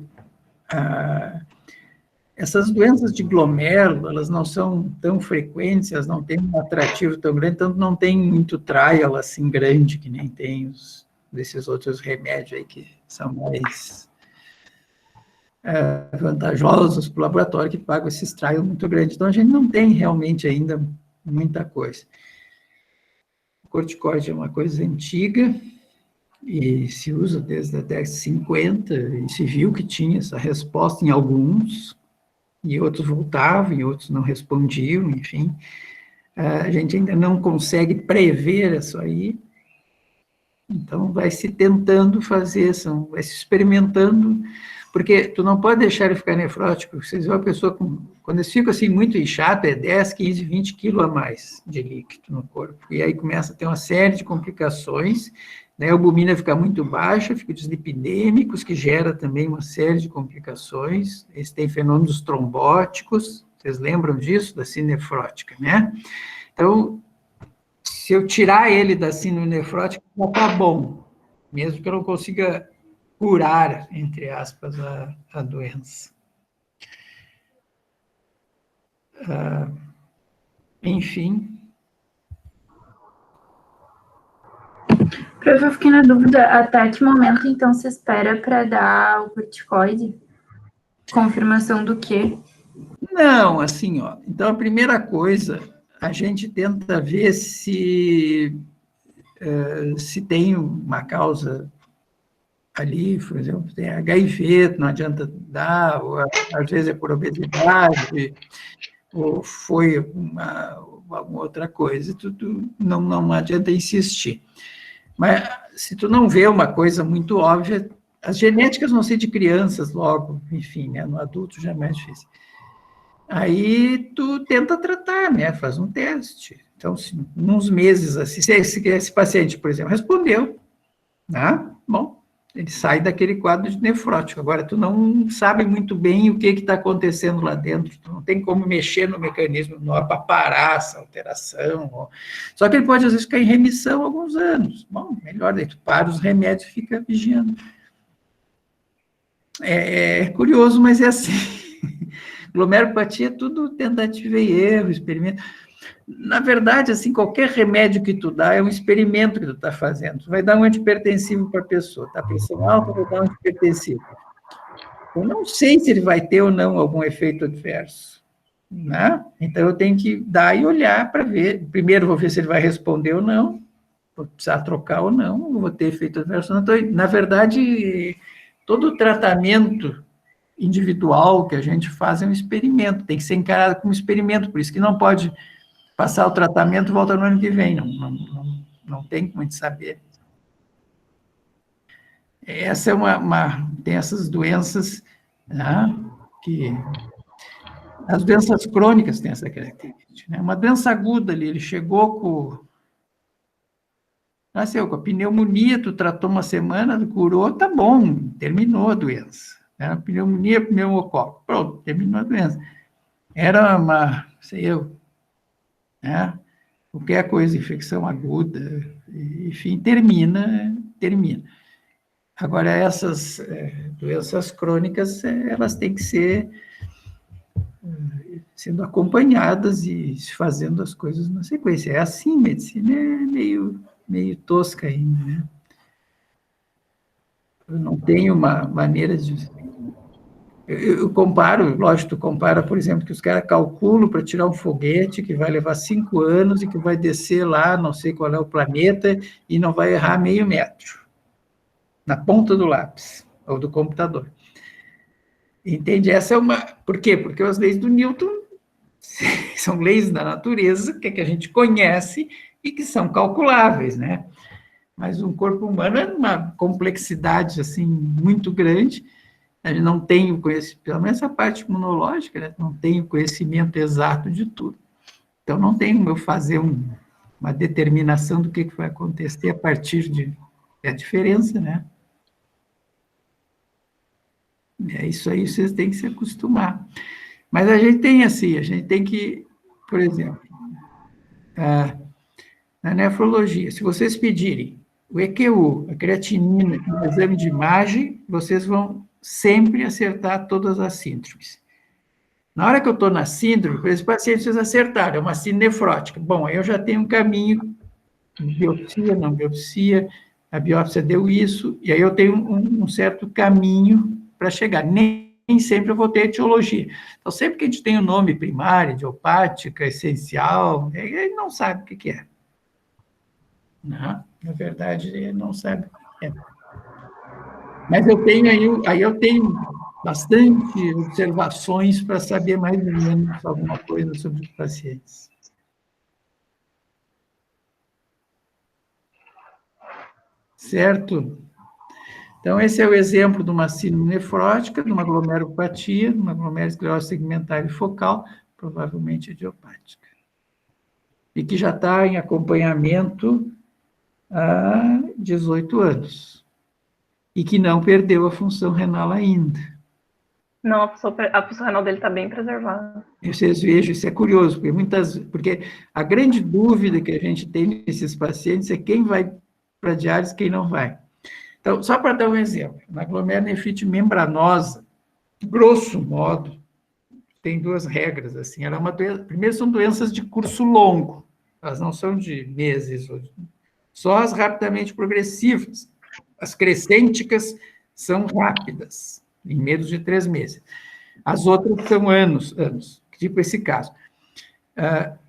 essas doenças de glomérulo, elas não são tão frequentes, elas não têm um atrativo tão grande, então não tem muito trial, assim, grande, que nem tem desses outros remédios aí que são mais vantajosos para o laboratório, que pagam esses trials muito grandes. Então, a gente não tem realmente ainda muita coisa. O corticoide é uma coisa antiga, e se usa desde a década de 50, e se viu que tinha essa resposta em alguns, e outros voltavam, e outros não respondiam, enfim. A gente ainda não consegue prever isso aí, então vai se tentando fazer, vai se experimentando, porque tu não pode deixar ele ficar nefrótico. Vocês veem a pessoa, quando eles ficam assim muito inchados, é 10, 15, 20 quilos a mais de líquido no corpo, e aí começa a ter uma série de complicações, né? A albumina fica muito baixa, fica dislipidêmicos, que gera também uma série de complicações. Eles têm fenômenos trombóticos, vocês lembram disso, da síndrome nefrótica, né? Então, se eu tirar ele da síndrome nefrótica, já está bom, mesmo que eu não consiga curar, entre aspas, a doença. Enfim. Prof, eu fiquei na dúvida, até que momento, então, se espera para dar o corticoide? Confirmação do quê? Não, assim, ó, então a primeira coisa, a gente tenta ver se tem uma causa ali, por exemplo, tem HIV, não adianta dar, ou às vezes é por obesidade, ou foi alguma outra coisa, não adianta insistir. Mas se tu não vê uma coisa muito óbvia, as genéticas vão ser de crianças logo, enfim, né? No adulto já é mais difícil. Aí tu tenta tratar, né? Faz um teste. Então, se, uns meses, assim, se esse paciente, por exemplo, respondeu, né? Bom, ele sai daquele quadro de nefrótico. Agora, tu não sabe muito bem o que está acontecendo lá dentro, tu não tem como mexer no mecanismo para parar essa alteração. Só que ele pode, às vezes, ficar em remissão alguns anos. Bom, melhor, daí tu para os remédios e fica vigiando. É curioso, mas é assim. Glomerulopatia é tudo tentativa e erro, experimento. Na verdade, assim, qualquer remédio que tu dá é um experimento que tu está fazendo. Tu vai dar um antipertensivo para a pessoa, tá? Pressão alta, vai dar um antipertensivo. Eu não sei se ele vai ter ou não algum efeito adverso, né? Então, eu tenho que dar e olhar para ver. Primeiro, vou ver se ele vai responder ou não, vou precisar trocar ou não, vou ter efeito adverso ou não. Então, na verdade, todo o tratamento individual que a gente faz é um experimento, tem que ser encarado como experimento, por isso que não pode passar o tratamento e volta no ano que vem, não tem como a gente saber. Essa é tem essas doenças, né, que as doenças crônicas têm essa característica, né? Uma doença aguda ali, ele chegou nasceu com a pneumonia, tu tratou uma semana, curou, tá bom, terminou a doença. Era pneumonia, pneumococo, pronto, terminou a doença. Era né? Qualquer coisa, infecção aguda, enfim, termina. Agora, essas doenças crônicas, elas têm que ser sendo acompanhadas e fazendo as coisas na sequência. É assim, medicina é meio tosca ainda, né? Eu não tenho uma maneira de... Eu comparo, lógico, tu compara, por exemplo, que os caras calculam para tirar um foguete que vai levar 5 anos e que vai descer lá, não sei qual é o planeta, e não vai errar meio metro, na ponta do lápis, ou do computador. Entende? Essa é uma... Por quê? Porque as leis do Newton são leis da natureza que a gente conhece e que são calculáveis, né? Mas um corpo humano é uma complexidade, assim, muito grande. A gente não tem o conhecimento, pelo menos essa parte imunológica, né? Não tem o conhecimento exato de tudo. Então, não tem como eu fazer uma determinação do que vai acontecer a partir de... É a diferença, né? É isso aí, vocês têm que se acostumar. Mas a gente tem assim, a gente tem que, por exemplo, na nefrologia, se vocês pedirem o EQU, a creatinina, o exame de imagem, vocês vão sempre acertar todas as síndromes. Na hora que eu estou na síndrome, por esse paciente vocês acertaram, é uma síndrome nefrótica. Bom, aí eu já tenho um caminho, biopsia, não biopsia, a biópsia deu isso, e aí eu tenho um certo caminho para chegar. Nem sempre eu vou ter etiologia. Então, sempre que a gente tem o nome primário, idiopática, essencial, ele não sabe o que é. Não, na verdade, ele não sabe o que é. Mas eu tenho aí eu tenho bastante observações para saber mais ou menos alguma coisa sobre os pacientes. Certo? Então, esse é o exemplo de uma síndrome nefrótica, de uma glomerulopatia, de uma glomerulosclerose segmentar e focal, provavelmente idiopática. E que já está em acompanhamento há 18 anos. E que não perdeu a função renal ainda. Não, a função renal dele está bem preservada. Vocês vejam, isso é curioso, porque a grande dúvida que a gente tem nesses pacientes é quem vai para a diálise e quem não vai. Então, só para dar um exemplo, na glomerulonefrite membranosa, grosso modo, tem 2 regras, assim, ela é uma doença, primeiro são doenças de curso longo, elas não são de meses, só as rapidamente progressivas, as crescênticas são rápidas, em menos de 3 meses, as outras são anos, tipo esse caso.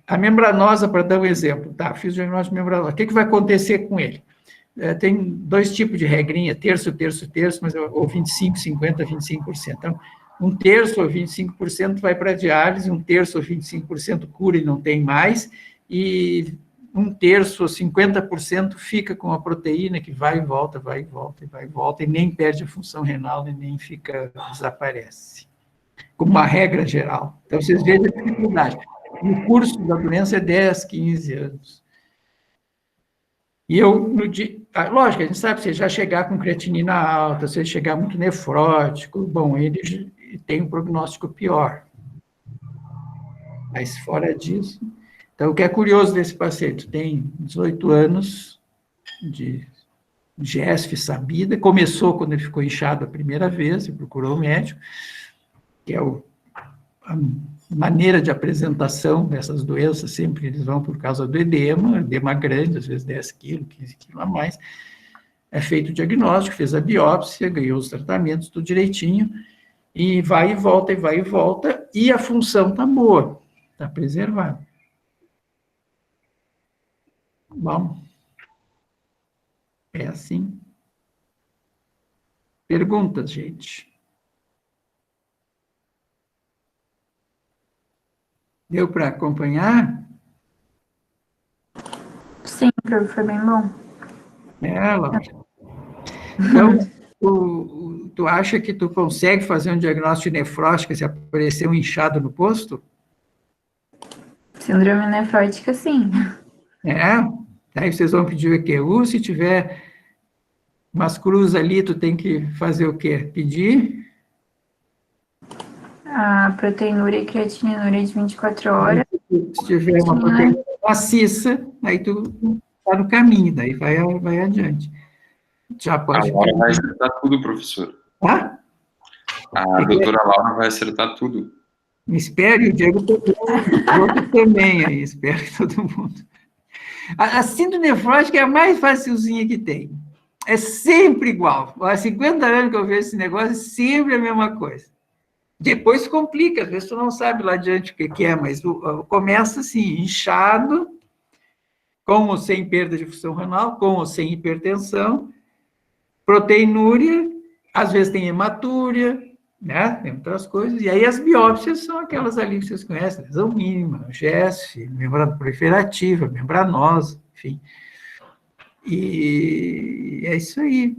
A membranosa, para dar um exemplo, tá, fiz o diagnóstico de membranosa, o que vai acontecer com ele? Tem 2 tipos de regrinha, terço, mas ou 25, 50, 25%. Então, 1/3 ou 25% vai para a diálise, 1/3 ou 25% cura e não tem mais, e 1/3 ou 50% fica com a proteína que vai e volta, e nem perde a função renal, e nem desaparece. Como uma regra geral. Então, vocês vejam a dificuldade. O curso da doença é 10, 15 anos. E eu, lógico, a gente sabe, se já chegar com creatinina alta, se ele chegar muito nefrótico, bom, ele tem um prognóstico pior. Mas fora disso... Então, o que é curioso desse paciente? Tem 18 anos de GESF sabida, começou quando ele ficou inchado a primeira vez, e procurou o médico, que é a maneira de apresentação dessas doenças, sempre eles vão por causa do edema grande, às vezes 10 quilos, 15 quilos a mais. É feito o diagnóstico, fez a biópsia, ganhou os tratamentos, tudo direitinho, e vai e volta, e a função está boa, está preservada. Bom, é assim. Perguntas, gente? Deu para acompanhar? Sim, prof, foi bem bom. Lógico. Então, tu acha que tu consegue fazer um diagnóstico de nefrótica se aparecer um inchado no posto? Síndrome nefrótica, sim. Aí vocês vão pedir o EQU, se tiver umas cruzes ali, tu tem que fazer o quê? Pedir? A proteinúria e creatininúria de 24 horas. Se tiver uma proteína maciça, aí tu está no caminho, daí vai adiante. Já pode. A Laura vai acertar tudo, professor. Ah? A doutora Laura vai acertar tudo. Espere, o Diego também aí, espero que todo mundo. A síndrome nefrótica é a mais facilzinha que tem. É sempre igual. Há 50 anos que eu vejo esse negócio, é sempre a mesma coisa. Depois complica, às vezes tu não sabe lá adiante o que é, mas começa assim, inchado, com ou sem perda de função renal, com ou sem hipertensão, proteinúria, às vezes tem hematúria, né? Tem outras coisas, e aí as biópsias são aquelas ali que vocês conhecem, lesão mínima, GESF, membrana proliferativa, membranosa, enfim. E é isso aí.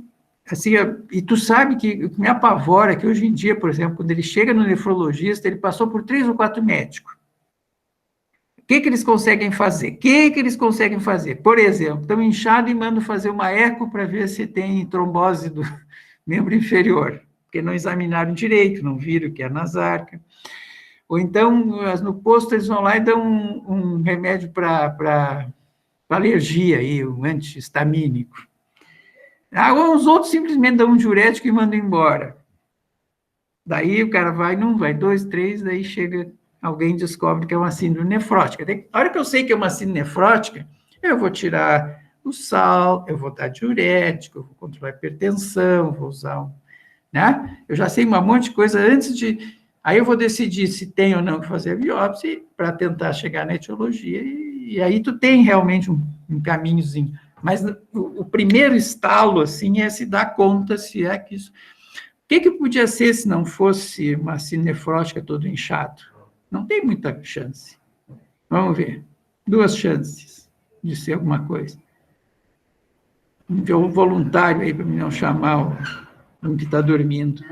Assim, e tu sabe que o que me apavora é que hoje em dia, por exemplo, quando ele chega no nefrologista, ele passou por 3 ou 4 médicos. O que eles conseguem fazer? O que eles conseguem fazer? Por exemplo, estão inchados e mandam fazer uma eco para ver se tem trombose do membro inferior, porque não examinaram direito, não viram que é nasarca. Ou então, no posto, eles vão lá e dão um remédio para alergia, aí, um antihistamínico. Os outros simplesmente dão um diurético e mandam embora. Daí o cara vai, não vai, 2, 3, daí chega, alguém descobre que é uma síndrome nefrótica. A hora que eu sei que é uma síndrome nefrótica, eu vou tirar o sal, eu vou dar diurético, eu vou controlar a hipertensão, vou usar né? Eu já sei um monte de coisa antes de... Aí eu vou decidir se tem ou não que fazer a biópsia para tentar chegar na etiologia, e aí tu tem realmente um caminhozinho. Mas o primeiro estalo, assim, é se dar conta se é que isso... O que podia ser se não fosse uma síndrome nefrótica todo inchado? Não tem muita chance. Vamos ver. 2 chances de ser alguma coisa. Vamos ver o voluntário aí, para me não chamar o que está dormindo.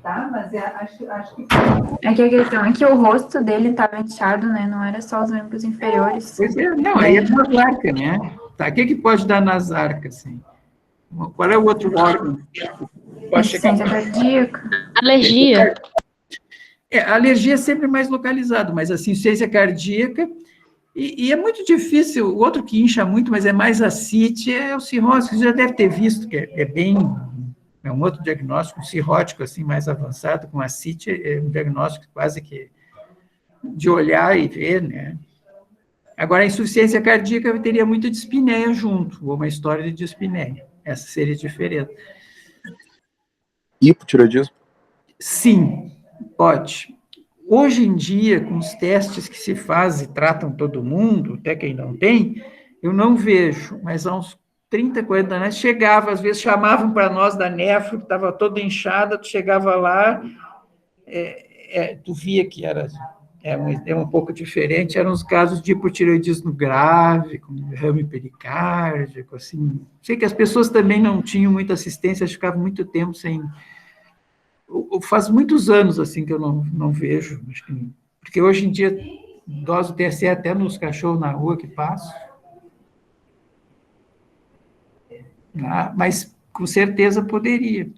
Tá, mas acho que... É que a questão é que o rosto dele estava inchado, né? Não era só os membros inferiores. Pois é, não, aí é nasarca, né? Tá, o que pode dar nasarca, assim? Qual é o outro órgão? Insuficiência cardíaca. Alergia. A alergia é sempre mais localizado, mas assim, insuficiência cardíaca, e é muito difícil, o outro que incha muito, mas é mais ascite, é o cirrose, você já deve ter visto, que é um outro diagnóstico, um cirrótico, assim, mais avançado, com ascite, é um diagnóstico quase que de olhar e ver, né? Agora, a insuficiência cardíaca teria muito de dispneia junto, ou uma história de dispneia. Essa seria diferente. Hipotireoidismo? Sim, pode. Hoje em dia, com os testes que se fazem e tratam todo mundo, até quem não tem, eu não vejo, mas há uns 30, 40 anos, chegava, às vezes chamavam para nós da nefro, que estava toda inchada, tu chegava lá, tu via que era um pouco diferente, eram os casos de hipotireoidismo grave, com derrame pericárdico, assim. Sei que as pessoas também não tinham muita assistência, ficavam muito tempo sem... Faz muitos anos, assim, que eu não vejo, porque hoje em dia, dose do TSE até nos cachorros na rua que passam. Mas, com certeza, poderia.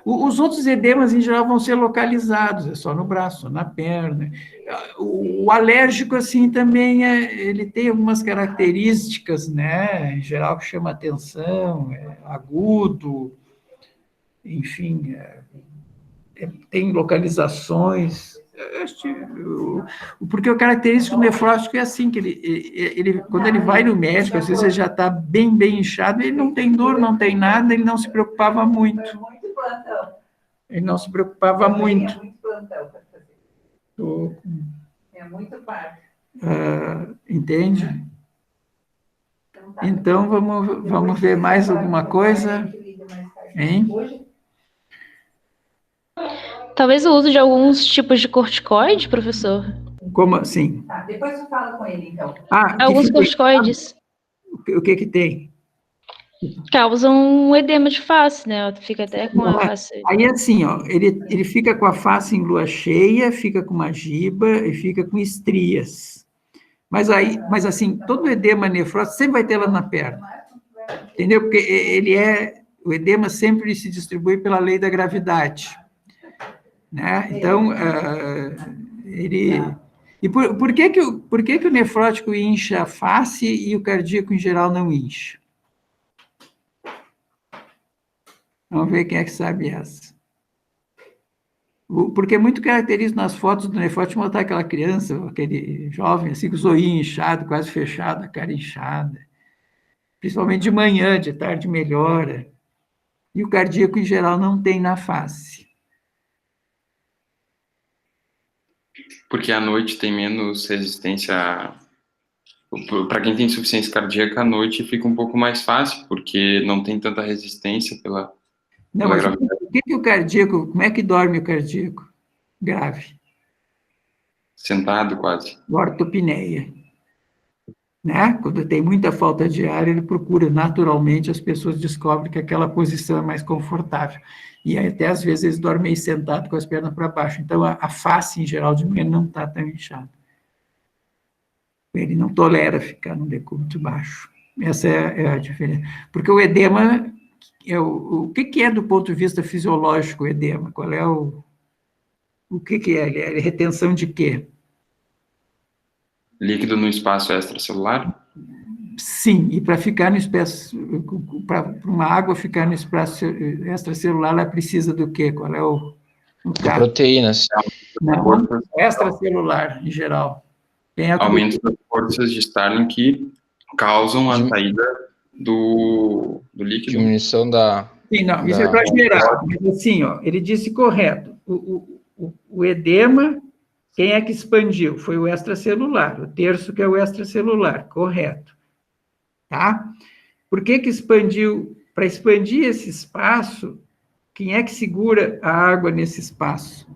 Os outros edemas, em geral, vão ser localizados, é só no braço, na perna. O alérgico, assim, também, ele tem algumas características, né, em geral, que chama atenção, agudo, enfim, tem localizações, porque o característico nefrótico é assim, que ele quando ele vai no médico, às vezes ele já está bem inchado, ele não tem dor, não tem nada, ele não se preocupava muito. Ele não se preocupava muito. É muito plantão para fazer. É muito parte. Entende? Então, vamos ver mais alguma coisa, hein? Talvez o uso de alguns tipos de corticoide, professor? Como assim? Tá, depois tu fala com ele, então. Alguns corticoides. O que tem? Causam um edema de face, né? Fica até com a face... Aí, assim, ó, ele fica com a face em lua cheia, fica com uma giba e fica com estrias. Mas assim, todo edema nefrótico sempre vai ter lá na perna. Entendeu? Porque o edema sempre se distribui pela lei da gravidade. Né? Então, E por que o nefrótico incha a face e o cardíaco, em geral, não incha? Vamos ver quem é que sabe essa. Porque é muito característico nas fotos do Nefrote botar aquela criança, aquele jovem, assim, com o zoinho inchado, quase fechado, a cara inchada. Principalmente de manhã, de tarde melhora. E o cardíaco, em geral, não tem na face. Porque à noite tem menos resistência. Para quem tem insuficiência cardíaca, à noite fica um pouco mais fácil, porque não tem tanta resistência pela gravidade. Por que o cardíaco, como é que dorme o cardíaco grave? Sentado, quase. Ortopneia. Né? Quando tem muita falta de ar, ele procura, naturalmente, as pessoas descobrem que aquela posição é mais confortável. E aí, até, às vezes, eles dormem sentado com as pernas para baixo. Então, a face, em geral, de manhã não está tão inchada. Ele não tolera ficar no decúbito baixo. Essa é a diferença. Porque o edema, o que é do ponto de vista fisiológico o edema? Qual é o que é? Ele é retenção de quê? Líquido no espaço extracelular? Sim, e para ficar no espaço, para uma água ficar no espaço extracelular, ela precisa do quê? Qual é o caso? Proteínas. Não, extracelular, em geral. Aumento das forças de Starling que causam a saída do líquido. Diminuição da... Sim, não, isso é para geral. Mas assim, ó, ele disse correto. O edema, quem é que expandiu? Foi o extracelular, o terço que é o extracelular, correto. Tá? Por que expandiu? Para expandir esse espaço, quem é que segura a água nesse espaço?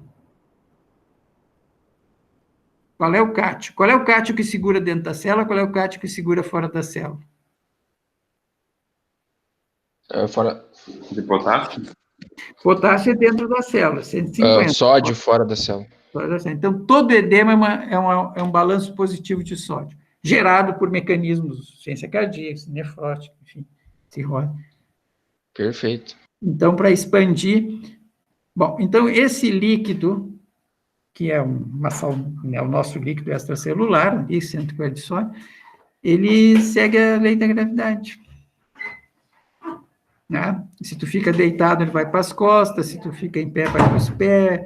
Qual é o cátio? Qual é o cátio que segura dentro da célula? Qual é o cátio que segura fora da célula? Fora... De potássio? Potássio é dentro da célula, 150. Sódio fora da célula. Então, todo edema é um balanço positivo de sódio, gerado por mecanismos de insuficiência cardíaca, nefrótica, enfim, cirrose. Perfeito. Então, para expandir... Bom, então, esse líquido, que é o nosso líquido extracelular, 140 de sódio, ele segue a lei da gravidade. Né? Se tu fica deitado, ele vai para as costas, se tu fica em pé, vai para os pés,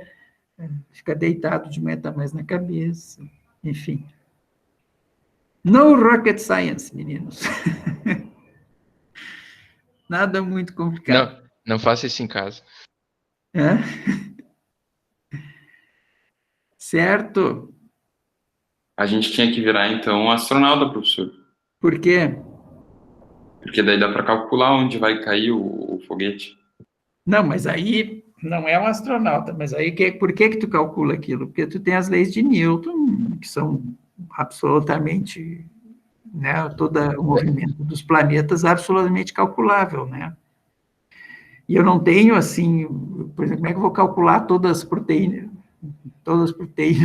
fica deitado de manhã, está mais na cabeça, enfim. No rocket science, meninos. Nada muito complicado. Não faça isso em casa. É? Certo? A gente tinha que virar, então, astronauta, professor. Por quê? Porque daí dá para calcular onde vai cair o foguete. Não, mas aí não é um astronauta, mas aí por que tu calcula aquilo? Porque tu tem as leis de Newton, que são absolutamente, né, todo o movimento dos planetas absolutamente calculável, né? E eu não tenho, assim, por exemplo, como é que eu vou calcular todas as proteínas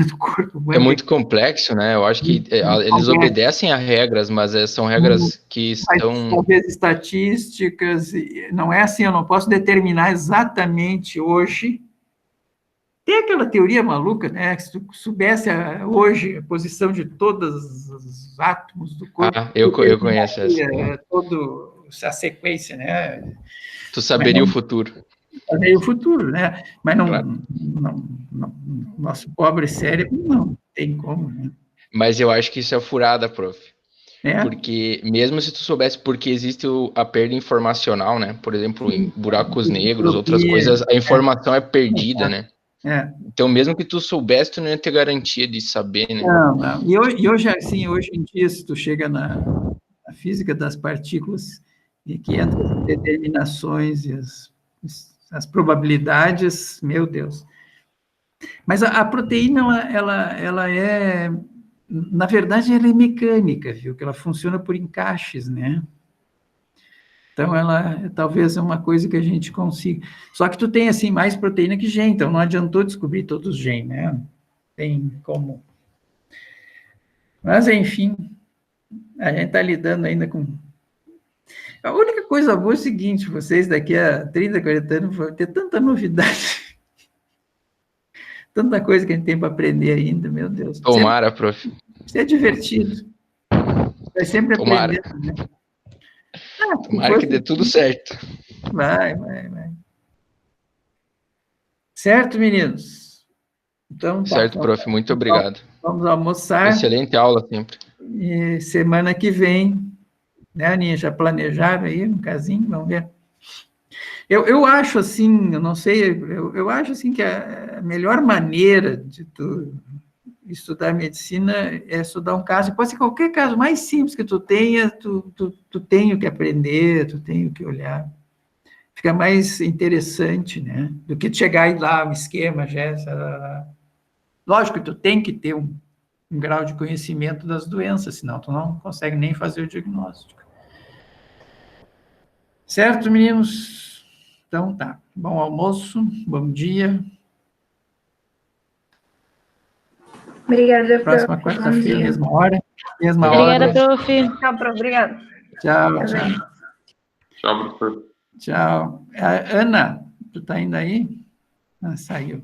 do corpo? É muito complexo, né? Eu acho que eles obedecem a regras, mas são regras que estão... Talvez estatísticas, não é assim, eu não posso determinar exatamente hoje. Tem aquela teoria maluca, né? Que se tu soubesse hoje a posição de todos os átomos do corpo... eu conheço essa. A sequência, né? Tu saberia o futuro. Saberia o futuro, né? Mas Claro. Nosso pobre cérebro não tem como, né? Mas eu acho que isso é furada, prof. É? Porque mesmo se tu soubesse porque existe a perda informacional, né? Por exemplo, em buracos negros, outras coisas, a informação é perdida, né? É. Então, mesmo que tu soubesse, tu não ia ter garantia de saber, né? Não. E hoje, assim, hoje em dia, se tu chega na física das partículas e que entra as determinações e as probabilidades, meu Deus. Mas a proteína, ela é, na verdade, ela é mecânica, viu? Que ela funciona por encaixes, né? Então, ela talvez é uma coisa que a gente consiga. Só que tu tem, assim, mais proteína que gene, então não adiantou descobrir todos os genes, né? Tem como. Mas, enfim, a gente está lidando ainda com... A única coisa boa é o seguinte, vocês daqui a 30, 40 anos vão ter tanta novidade, tanta coisa que a gente tem para aprender ainda, meu Deus. Tomara, prof. Isso é divertido. Vai sempre aprendendo, né? Tomara que dê tudo certo. Vai. Certo, meninos? Então, tá, Certo, prof, muito obrigado. Vamos almoçar. Excelente aula sempre. E semana que vem, né, Aninha, já planejaram aí um casinho? Vamos ver. Eu acho assim, eu não sei, eu acho assim que a melhor maneira de tu estudar medicina é estudar um caso, pode ser qualquer caso mais simples que tu tenha, tu tem o que aprender, tu tem o que olhar. Fica mais interessante, né? Do que chegar e dar um esquema, Jéssica. Lógico que tu tem que ter um grau de conhecimento das doenças, senão tu não consegue nem fazer o diagnóstico. Certo, meninos? Então tá. Bom almoço, bom dia. Obrigada, Próxima prof. quarta-feira, mesma hora. Mesma Obrigada, hora. prof. Tchau, prof. Obrigada. Tchau, Tá tchau. bem. Tchau, professor. Tchau. Ana, tu tá indo aí? Ah, saiu.